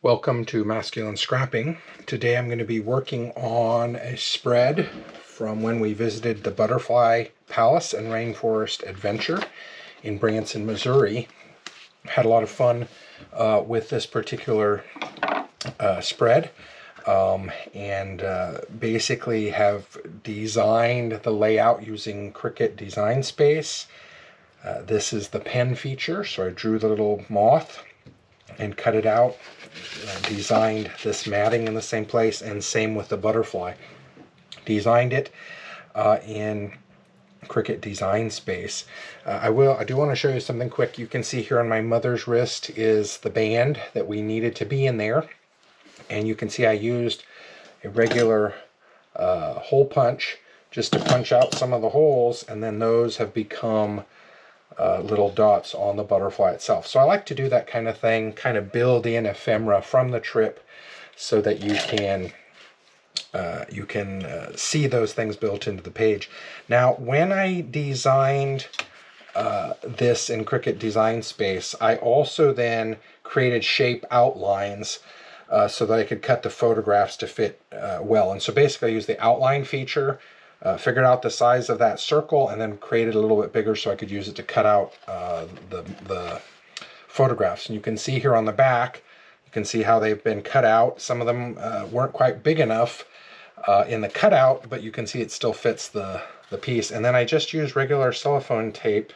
Welcome to Masculine Scrapping. Today I'm going to be working on a spread from when we visited the Butterfly Palace and Rainforest Adventure in Branson, Missouri. Had a lot of fun with this particular spread and basically have designed the layout using Cricut Design Space. This is the pen feature, so I drew the little moth and cut it out. Designed this matting in the same place, and same with the butterfly. Designed it in Cricut Design Space. I do want to show you something quick. You can see here on my mother's wrist is the band that we needed to be in there, and you can see I used a regular hole punch just to punch out some of the holes, and then those have become little dots on the butterfly itself. So I like to do that kind of thing, kind of build in ephemera from the trip so that you can see those things built into the page. Now, when I designed this in Cricut Design Space, I also then created shape outlines so that I could cut the photographs to fit well. And so basically I used the outline feature, figured out the size of that circle, and then created a little bit bigger so I could use it to cut out the photographs. And you can see here on the back, you can see how they've been cut out. Some of them weren't quite big enough in the cutout, but you can see it still fits the piece. And then I just used regular cellophane tape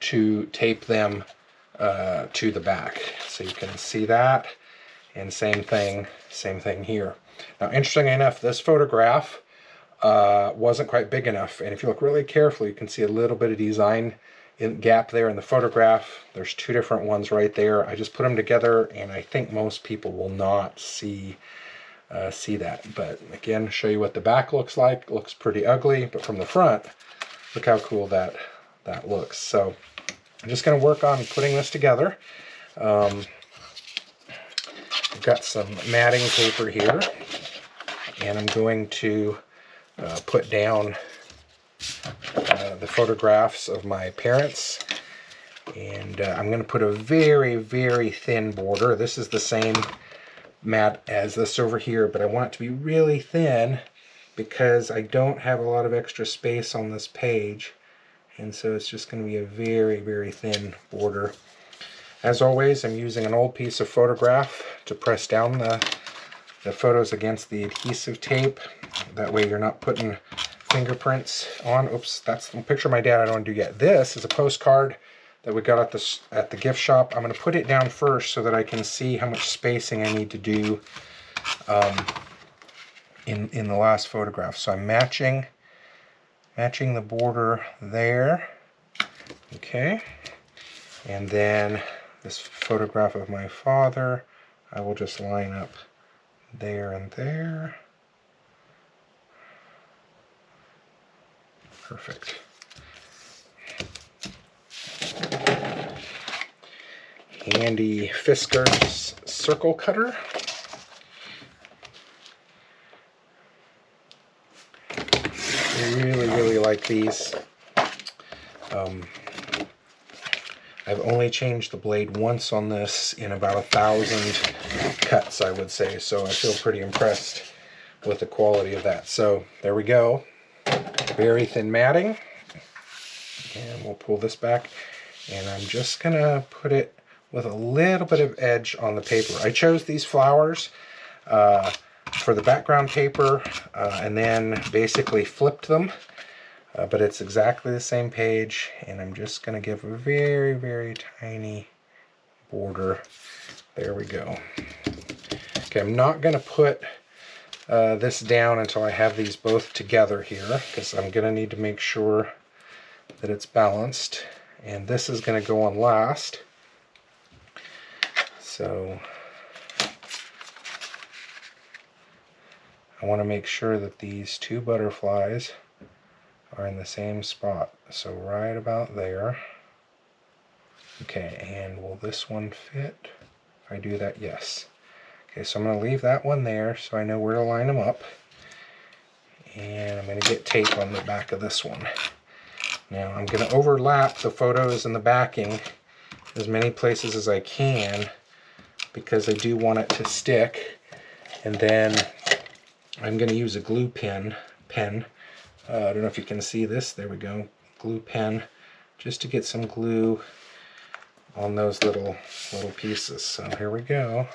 to tape them to the back. So you can see that, and same thing here. Now, interestingly enough, this photograph wasn't quite big enough, and if you look really carefully, you can see a little bit of design gap there in the photograph. There's two different ones right there. I just put them together, and I think most people will not see that. But again, show you what the back looks like. It looks pretty ugly, but from the front, look how cool that looks. So I'm just going to work on putting this together. I've got some matting paper here, and I'm going to put down the photographs of my parents, and I'm going to put a very, very thin border. This is the same mat as this over here, but I want it to be really thin because I don't have a lot of extra space on this page, and so it's just going to be a very, very thin border. As always, I'm using an old piece of photograph to press down the photos against the adhesive tape. That way you're not putting fingerprints on. Oops, that's the picture of my dad I don't want to do yet. This is a postcard that we got at the gift shop. I'm going to put it down first so that I can see how much spacing I need to do in the last photograph. So I'm matching the border there. Okay. And then this photograph of my father, I will just line up there and there. Perfect. Handy Fisker's circle cutter. I really, really like these. I've only changed the blade once on this in about 1,000 cuts, I would say, so I feel pretty impressed with the quality of that. So there we go. Very thin matting, and we'll pull this back, and I'm just gonna put it with a little bit of edge on the paper. I chose these flowers for the background paper and then basically flipped them, but it's exactly the same page, and I'm just gonna give a very, very tiny border. There we go. Okay, I'm not gonna put this down until I have these both together here, because I'm going to need to make sure that it's balanced, and this is going to go on last. So I want to make sure that these two butterflies are in the same spot, so right about there. Okay, and will this one fit? If I do that, yes. Okay, so I'm going to leave that one there so I know where to line them up. And I'm going to get tape on the back of this one. Now I'm going to overlap the photos and the backing as many places as I can because I do want it to stick. And then I'm going to use a glue pen. I don't know if you can see this. There we go. Glue pen, just to get some glue on those little pieces. So here we go.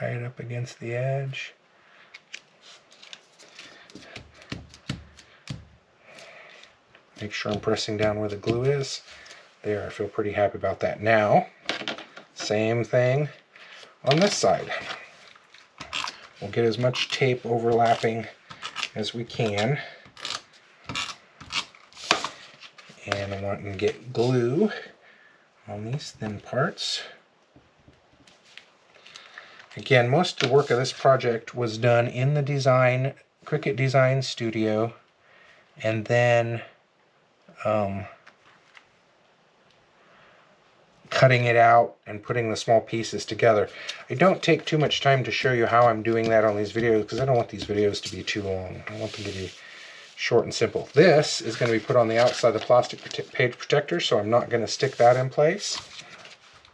Right up against the edge. Make sure I'm pressing down where the glue is. There, I feel pretty happy about that. Now, same thing on this side. We'll get as much tape overlapping as we can. And I want to get glue on these thin parts. Again, most of the work of this project was done in the Cricut Design Studio, and then cutting it out and putting the small pieces together. I don't take too much time to show you how I'm doing that on these videos because I don't want these videos to be too long. I want them to be short and simple. This is going to be put on the outside of the plastic page protector, so I'm not going to stick that in place.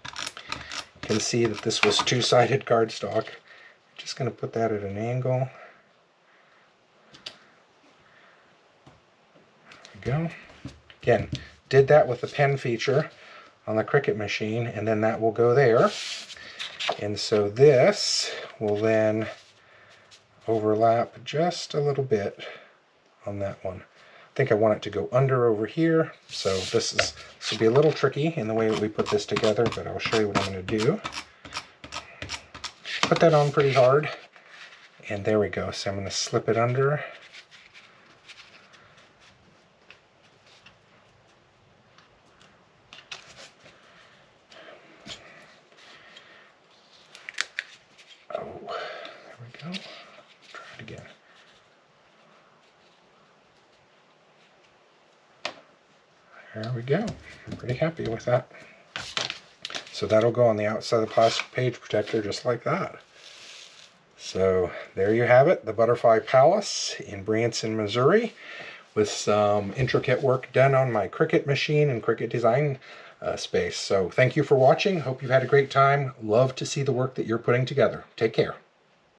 You can see that this was two-sided cardstock. I'm just going to put that at an angle. There we go. Again, did that with the pen feature on the Cricut Machine, and then that will go there. And so this will then overlap just a little bit on that one. I think I want it to go under over here, so this will be a little tricky in the way that we put this together, but I'll show you what I'm going to do. Put that on pretty hard, and there we go. So I'm going to slip it under. There we go. I'm pretty happy with that. So that'll go on the outside of the plastic page protector just like that. So there you have it, the Butterfly Palace in Branson, Missouri, with some intricate work done on my Cricut Machine and Cricut Design space. So thank you for watching. Hope you've had a great time. Love to see the work that you're putting together. Take care.